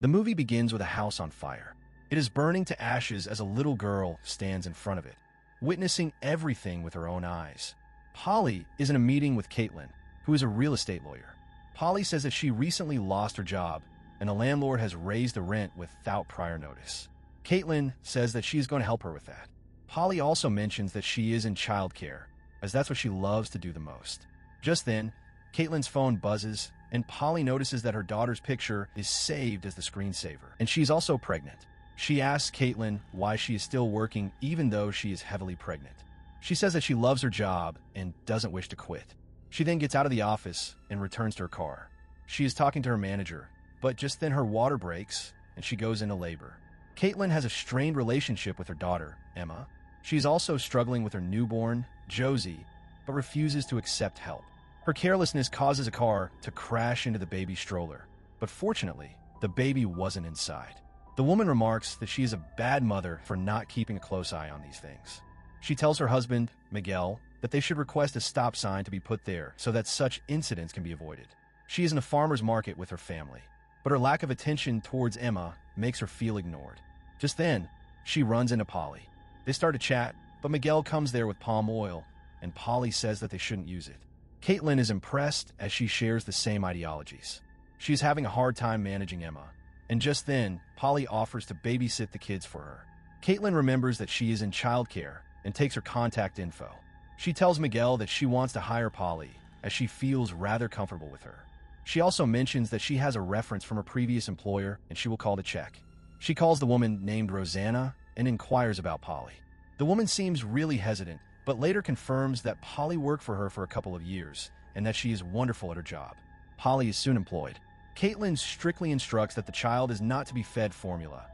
The movie begins with a house on fire. It is burning to ashes as a little girl stands in front of it, witnessing everything with her own eyes. Polly is in a meeting with Caitlin, who is a real estate lawyer. Polly says that she recently lost her job and the landlord has raised the rent without prior notice. Caitlin says that she is going to help her with that. Polly also mentions that she is in childcare, as that's what she loves to do the most. Just then, Caitlin's phone buzzes, and Polly notices that her daughter's picture is saved as the screensaver, and she's also pregnant. She asks Caitlin why she is still working even though she is heavily pregnant. She says that she loves her job and doesn't wish to quit. She then gets out of the office and returns to her car. She is talking to her manager, but just then her water breaks and she goes into labor. Caitlin has a strained relationship with her daughter, Emma. She's also struggling with her newborn, Josie, but refuses to accept help. Her carelessness causes a car to crash into the baby stroller, but fortunately, the baby wasn't inside. The woman remarks that she is a bad mother for not keeping a close eye on these things. She tells her husband, Miguel, that they should request a stop sign to be put there so that such incidents can be avoided. She is in a farmer's market with her family, but her lack of attention towards Emma makes her feel ignored. Just then, she runs into Polly. They start to chat, but Miguel comes there with palm oil, and Polly says that they shouldn't use it. Caitlin is impressed as she shares the same ideologies. She's having a hard time managing Emma, and just then, Polly offers to babysit the kids for her. Caitlin remembers that she is in childcare and takes her contact info. She tells Miguel that she wants to hire Polly, as she feels rather comfortable with her. She also mentions that she has a reference from her previous employer and she will call to check. She calls the woman named Rosanna and inquires about Polly. The woman seems really hesitant, but later confirms that Polly worked for her for a couple of years and that she is wonderful at her job. Polly is soon employed. Caitlin strictly instructs that the child is not to be fed formula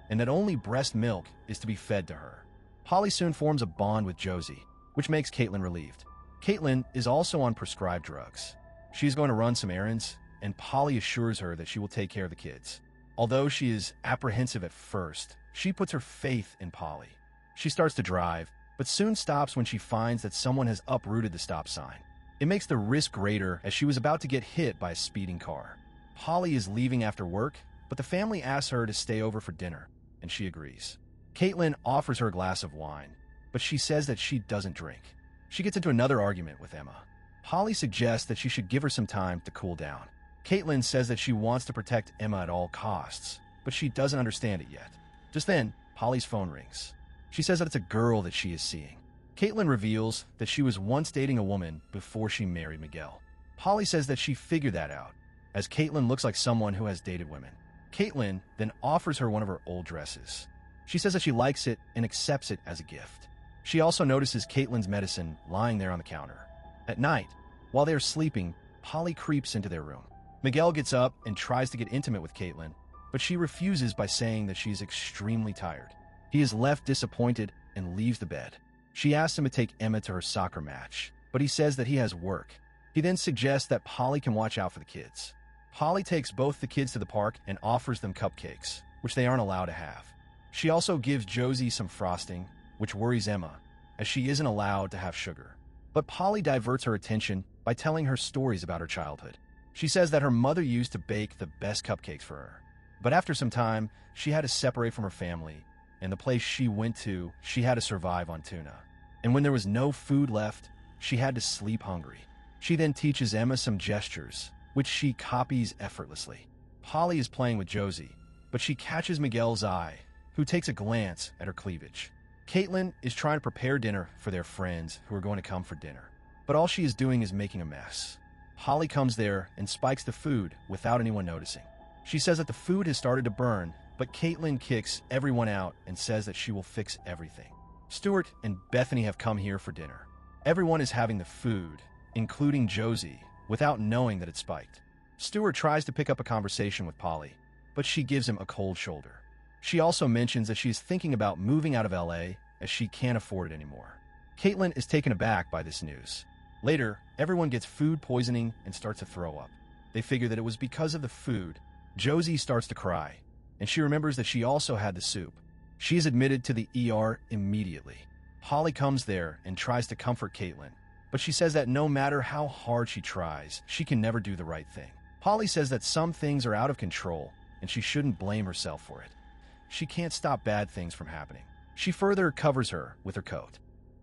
and that only breast milk is to be fed to her. Polly soon forms a bond with Josie, which makes Caitlin relieved. Caitlin is also on prescribed drugs. She's going to run some errands, and Polly assures her that she will take care of the kids. Although she is apprehensive at first, she puts her faith in Polly. She starts to drive, but soon stops when she finds that someone has uprooted the stop sign. It makes the risk greater as she was about to get hit by a speeding car. Polly is leaving after work, but the family asks her to stay over for dinner, and she agrees. Caitlin offers her a glass of wine, but she says that she doesn't drink. She gets into another argument with Emma. Polly suggests that she should give her some time to cool down. Caitlin says that she wants to protect Emma at all costs, but she doesn't understand it yet. Just then, Polly's phone rings. She says that it's a girl that she is seeing. Caitlin reveals that she was once dating a woman before she married Miguel. Polly says that she figured that out, as Caitlin looks like someone who has dated women. Caitlin then offers her one of her old dresses. She says that she likes it and accepts it as a gift. She also notices Caitlin's medicine lying there on the counter. At night, while they are sleeping, Polly creeps into their room. Miguel gets up and tries to get intimate with Caitlin, but she refuses by saying that she is extremely tired. He is left disappointed and leaves the bed. She asks him to take Emma to her soccer match, but he says that he has work. He then suggests that Polly can watch out for the kids. Polly takes both the kids to the park and offers them cupcakes, which they aren't allowed to have. She also gives Josie some frosting, which worries Emma, as she isn't allowed to have sugar. But Polly diverts her attention by telling her stories about her childhood. She says that her mother used to bake the best cupcakes for her. But after some time, she had to separate from her family, and the place she went to, she had to survive on tuna. And when there was no food left, she had to sleep hungry. She then teaches Emma some gestures, which she copies effortlessly. Polly is playing with Josie, but she catches Miguel's eye, who takes a glance at her cleavage. Caitlin is trying to prepare dinner for their friends who are going to come for dinner, but all she is doing is making a mess. Polly comes there and spikes the food without anyone noticing. She says that the food has started to burn, but Caitlin kicks everyone out and says that she will fix everything. Stuart and Bethany have come here for dinner. Everyone is having the food, including Josie, without knowing that it spiked. Stuart tries to pick up a conversation with Polly, but she gives him a cold shoulder. She also mentions that she is thinking about moving out of LA as she can't afford it anymore. Caitlin is taken aback by this news. Later, everyone gets food poisoning and starts to throw up. They figure that it was because of the food. Josie starts to cry, and she remembers that she also had the soup. She is admitted to the ER immediately. Polly comes there and tries to comfort Caitlin, but she says that no matter how hard she tries, she can never do the right thing. Polly says that some things are out of control, and she shouldn't blame herself for it. She can't stop bad things from happening. She further covers her with her coat.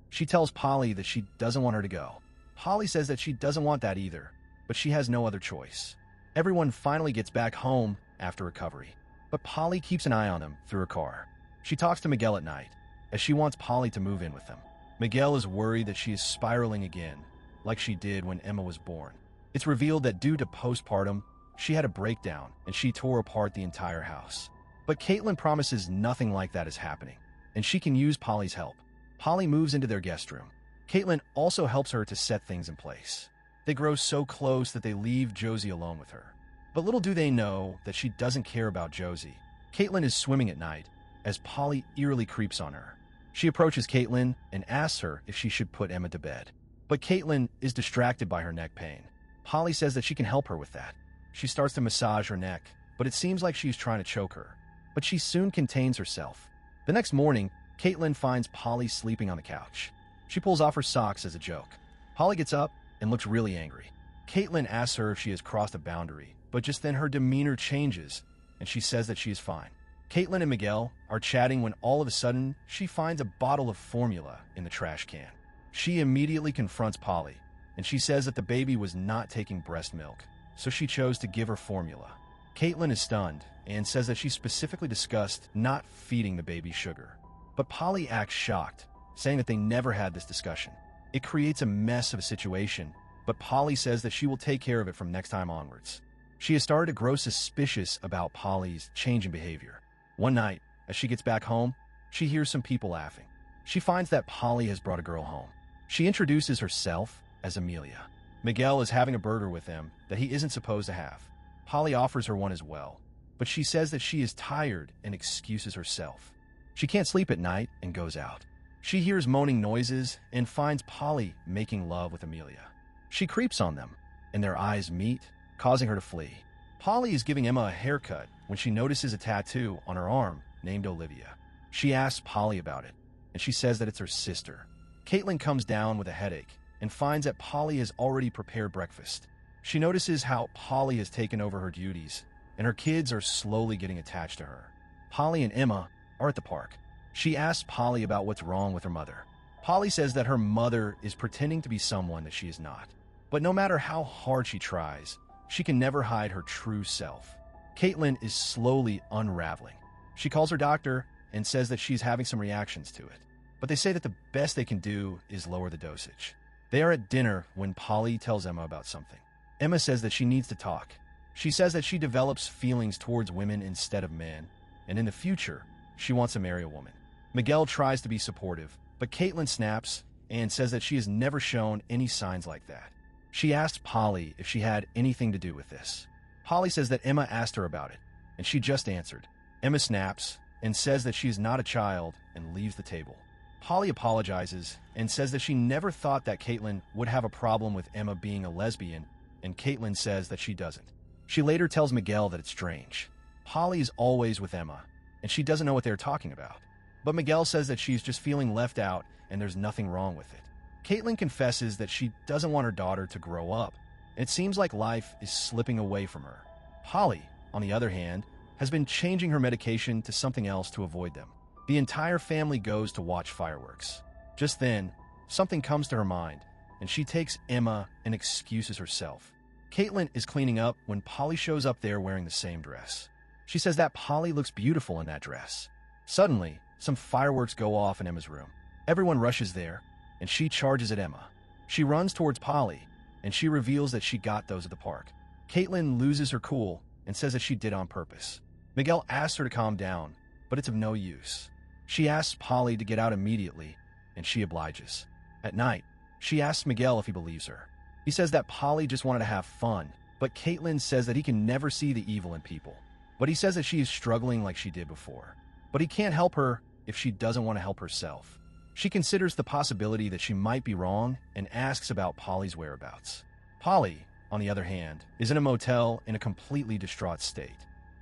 She tells Polly that she doesn't want her to go. Polly says that she doesn't want that either, but she has no other choice. Everyone finally gets back home after recovery, but Polly keeps an eye on them through her car. She talks to Miguel at night, as she wants Polly to move in with them. Miguel is worried that she is spiraling again, like she did when Emma was born. It's revealed that due to postpartum, she had a breakdown and she tore apart the entire house. But Caitlin promises nothing like that is happening, and she can use Polly's help. Polly moves into their guest room. Caitlin also helps her to set things in place. They grow so close that they leave Josie alone with her. But little do they know that she doesn't care about Josie. Caitlin is swimming at night as Polly eerily creeps on her. She approaches Caitlin and asks her if she should put Emma to bed. But Caitlin is distracted by her neck pain. Polly says that she can help her with that. She starts to massage her neck, but it seems like she's trying to choke her. But she soon contains herself. The next morning, Caitlin finds Polly sleeping on the couch. She pulls off her socks as a joke. Polly gets up and looks really angry. Caitlin asks her if she has crossed a boundary, but just then her demeanor changes, and she says that she is fine. Caitlin and Miguel are chatting when all of a sudden, she finds a bottle of formula in the trash can. She immediately confronts Polly, and she says that the baby was not taking breast milk, so she chose to give her formula. Caitlin is stunned and says that she specifically discussed not feeding the baby sugar. But Polly acts shocked, saying that they never had this discussion. It creates a mess of a situation, but Polly says that she will take care of it from next time onwards. She has started to grow suspicious about Polly's changing behavior. One night, as she gets back home, she hears some people laughing. She finds that Polly has brought a girl home. She introduces herself as Amelia. Miguel is having a burger with them that he isn't supposed to have. Polly offers her one as well, but she says that she is tired and excuses herself. She can't sleep at night and goes out. She hears moaning noises and finds Polly making love with Amelia. She creeps on them, and their eyes meet, causing her to flee. Polly is giving Emma a haircut when she notices a tattoo on her arm named Olivia. She asks Polly about it, and she says that it's her sister. Caitlin comes down with a headache and finds that Polly has already prepared breakfast. She notices how Polly has taken over her duties, and her kids are slowly getting attached to her. Polly and Emma are at the park. She asks Polly about what's wrong with her mother. Polly says that her mother is pretending to be someone that she is not. But no matter how hard she tries, she can never hide her true self. Caitlin is slowly unraveling. She calls her doctor and says that she's having some reactions to it. But they say that the best they can do is lower the dosage. They are at dinner when Polly tells Emma about something. Emma says that she needs to talk. She says that she develops feelings towards women instead of men, and in the future, she wants to marry a woman. Miguel tries to be supportive, but Caitlin snaps and says that she has never shown any signs like that. She asks Polly if she had anything to do with this. Polly says that Emma asked her about it, and she just answered. Emma snaps and says that she is not a child and leaves the table. Polly apologizes and says that she never thought that Caitlin would have a problem with Emma being a lesbian, and Caitlin says that she doesn't. She later tells Miguel that it's strange. Polly is always with Emma, and she doesn't know what they're talking about. But Miguel says that she's just feeling left out and there's nothing wrong with it. Caitlin confesses that she doesn't want her daughter to grow up, and it seems like life is slipping away from her. Polly, on the other hand, has been changing her medication to something else to avoid them. The entire family goes to watch fireworks. Just then, something comes to her mind, and she takes Emma and excuses herself. Caitlin is cleaning up when Polly shows up there wearing the same dress. She says that Polly looks beautiful in that dress. Suddenly, some fireworks go off in Emma's room. Everyone rushes there, and she charges at Emma. She runs towards Polly, and she reveals that she got those at the park. Caitlin loses her cool and says that she did on purpose. Miguel asks her to calm down, but it's of no use. She asks Polly to get out immediately, and she obliges. At night, she asks Miguel if he believes her. He says that Polly just wanted to have fun, but Caitlin says that he can never see the evil in people. But he says that she is struggling like she did before. But he can't help her if she doesn't want to help herself. She considers the possibility that she might be wrong and asks about Polly's whereabouts. Polly, on the other hand, is in a motel in a completely distraught state.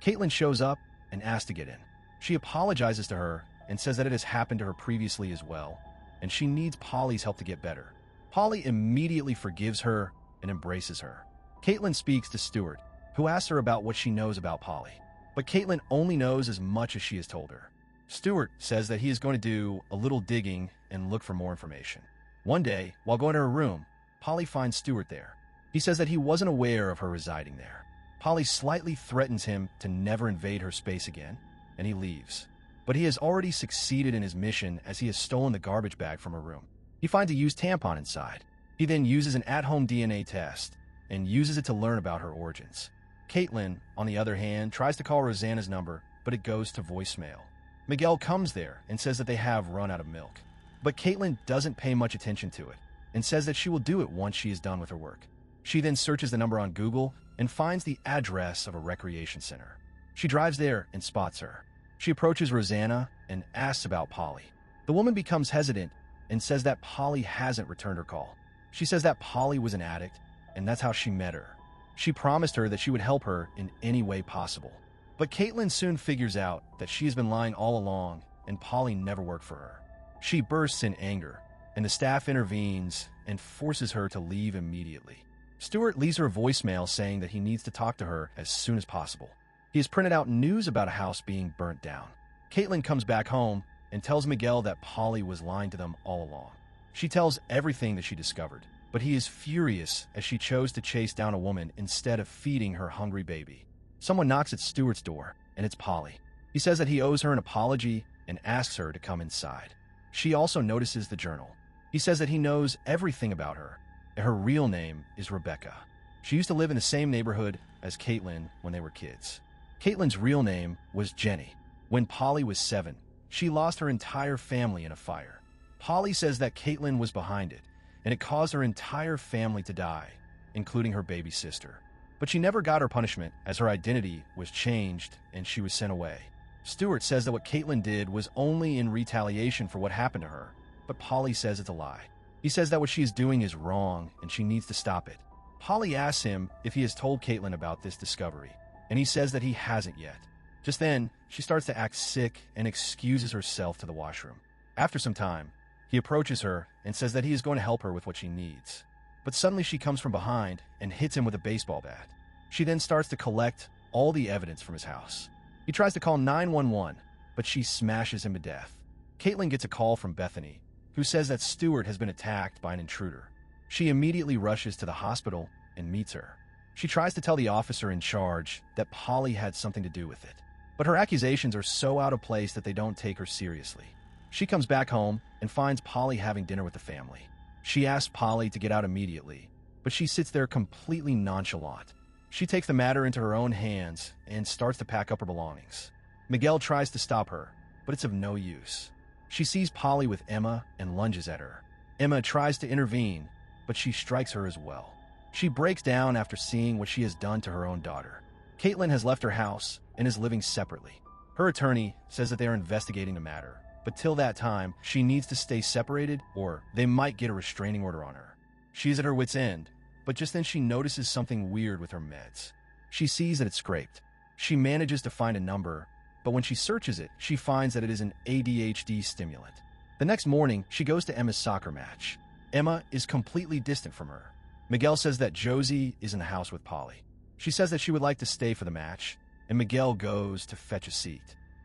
Caitlin shows up and asks to get in. She apologizes to her and says that it has happened to her previously as well, and she needs Polly's help to get better. Polly immediately forgives her and embraces her. Caitlin speaks to Stuart, who asks her about what she knows about Polly. But Caitlin only knows as much as she has told her. Stuart says that he is going to do a little digging and look for more information. One day, while going to her room, Polly finds Stuart there. He says that he wasn't aware of her residing there. Polly slightly threatens him to never invade her space again, and he leaves. But he has already succeeded in his mission as he has stolen the garbage bag from her room. He finds a used tampon inside. He then uses an at-home DNA test and uses it to learn about her origins. Caitlin, on the other hand, tries to call Rosanna's number, but it goes to voicemail. Miguel comes there and says that they have run out of milk. But Caitlin doesn't pay much attention to it and says that she will do it once she is done with her work. She then searches the number on Google and finds the address of a recreation center. She drives there and spots her. She approaches Rosanna and asks about Polly. The woman becomes hesitant and says that Polly hasn't returned her call. She says that Polly was an addict, and that's how she met her. She promised her that she would help her in any way possible. But Caitlin soon figures out that she has been lying all along, and Polly never worked for her. She bursts in anger, and the staff intervenes and forces her to leave immediately. Stuart leaves her a voicemail saying that he needs to talk to her as soon as possible. He has printed out news about a house being burnt down. Caitlin comes back home and tells Miguel that Polly was lying to them all along. She tells everything that she discovered, but he is furious as she chose to chase down a woman instead of feeding her hungry baby. Someone knocks at Stuart's door, and it's Polly. He says that he owes her an apology and asks her to come inside. She also notices the journal. He says that he knows everything about her, and her real name is Rebecca. She used to live in the same neighborhood as Caitlin when they were kids. Caitlin's real name was Jenny. When Polly was 7, she lost her entire family in a fire. Polly says that Caitlin was behind it, and it caused her entire family to die, including her baby sister. But she never got her punishment as her identity was changed and she was sent away. Stuart says that what Caitlin did was only in retaliation for what happened to her, but Polly says it's a lie. He says that what she is doing is wrong and she needs to stop it. Polly asks him if he has told Caitlin about this discovery, and he says that he hasn't yet. Just then, she starts to act sick and excuses herself to the washroom. After some time, he approaches her and says that he is going to help her with what she needs. But suddenly she comes from behind and hits him with a baseball bat. She then starts to collect all the evidence from his house. He tries to call 911, but she smashes him to death. Caitlin gets a call from Bethany, who says that Stuart has been attacked by an intruder. She immediately rushes to the hospital and meets her. She tries to tell the officer in charge that Polly had something to do with it, but her accusations are so out of place that they don't take her seriously. She comes back home and finds Polly having dinner with the family. She asks Polly to get out immediately, but she sits there completely nonchalant. She takes the matter into her own hands and starts to pack up her belongings. Miguel tries to stop her, but it's of no use. She sees Polly with Emma and lunges at her. Emma tries to intervene, but she strikes her as well. She breaks down after seeing what she has done to her own daughter. Caitlin has left her house and is living separately. Her attorney says that they are investigating the matter, but till that time, she needs to stay separated or they might get a restraining order on her. She's at her wit's end, but just then she notices something weird with her meds. She sees that it's scraped. She manages to find a number, but when she searches it, she finds that it is an ADHD stimulant. The next morning, she goes to Emma's soccer match. Emma is completely distant from her. Miguel says that Josie is in the house with Polly. She says that she would like to stay for the match, and Miguel goes to fetch a seat.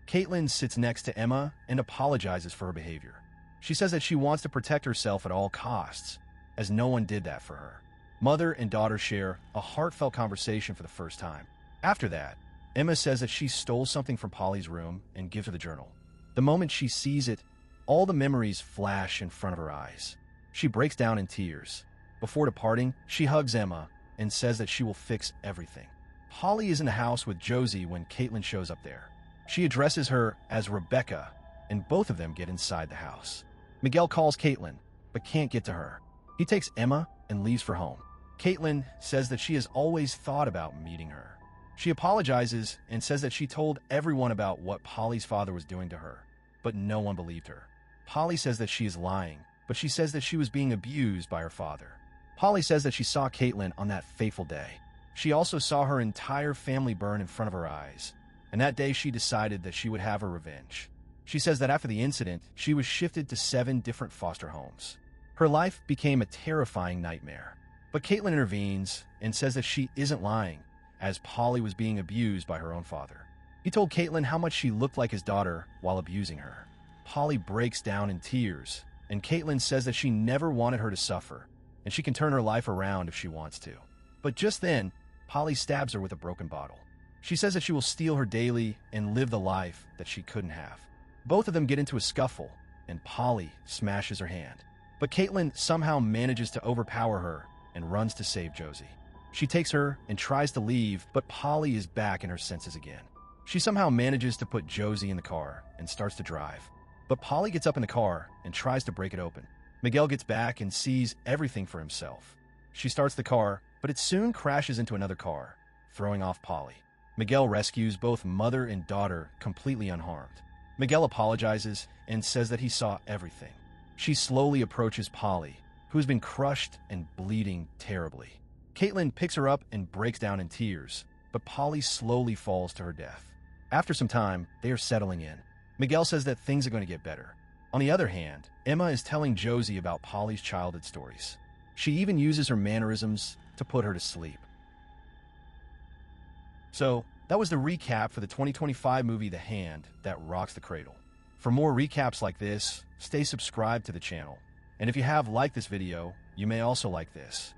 Caitlin sits next to Emma and apologizes for her behavior. She says that she wants to protect herself at all costs, as no one did that for her. Mother and daughter share a heartfelt conversation for the first time. After that, Emma says that she stole something from Polly's room and gives her the journal. The moment she sees it, all the memories flash in front of her eyes. She breaks down in tears. Before departing, she hugs Emma and says that she will fix everything. Polly is in the house with Josie when Caitlin shows up there. She addresses her as Rebecca, and both of them get inside the house. Miguel calls Caitlin, but can't get to her. He takes Emma and leaves for home. Caitlin says that she has always thought about meeting her. She apologizes and says that she told everyone about what Polly's father was doing to her, but no one believed her. Polly says that she is lying, but she says that she was being abused by her father. Polly says that she saw Caitlin on that fateful day. She also saw her entire family burn in front of her eyes, and that day she decided that she would have her revenge. She says that after the incident, she was shifted to 7 different foster homes. Her life became a terrifying nightmare. But Caitlin intervenes and says that she isn't lying, as Polly was being abused by her own father. He told Caitlin how much she looked like his daughter while abusing her. Polly breaks down in tears, and Caitlin says that she never wanted her to suffer, and she can turn her life around if she wants to. But just then, Polly stabs her with a broken bottle. She says that she will steal her daily and live the life that she couldn't have. Both of them get into a scuffle, and Polly smashes her hand. But Caitlin somehow manages to overpower her and runs to save Josie. She takes her and tries to leave, but Polly is back in her senses again. She somehow manages to put Josie in the car and starts to drive. But Polly gets up in the car and tries to break it open. Miguel gets back and sees everything for himself. She starts the car, but it soon crashes into another car, throwing off Polly. Miguel rescues both mother and daughter completely unharmed. Miguel apologizes and says that he saw everything. She slowly approaches Polly, who has been crushed and bleeding terribly. Caitlin picks her up and breaks down in tears, but Polly slowly falls to her death. After some time, they are settling in. Miguel says that things are going to get better. On the other hand, Emma is telling Josie about Polly's childhood stories. She even uses her mannerisms to put her to sleep. So, that was the recap for the 2025 movie The Hand that rocks the cradle. For more recaps like this, stay subscribed to the channel. And if you have liked this video, you may also like this.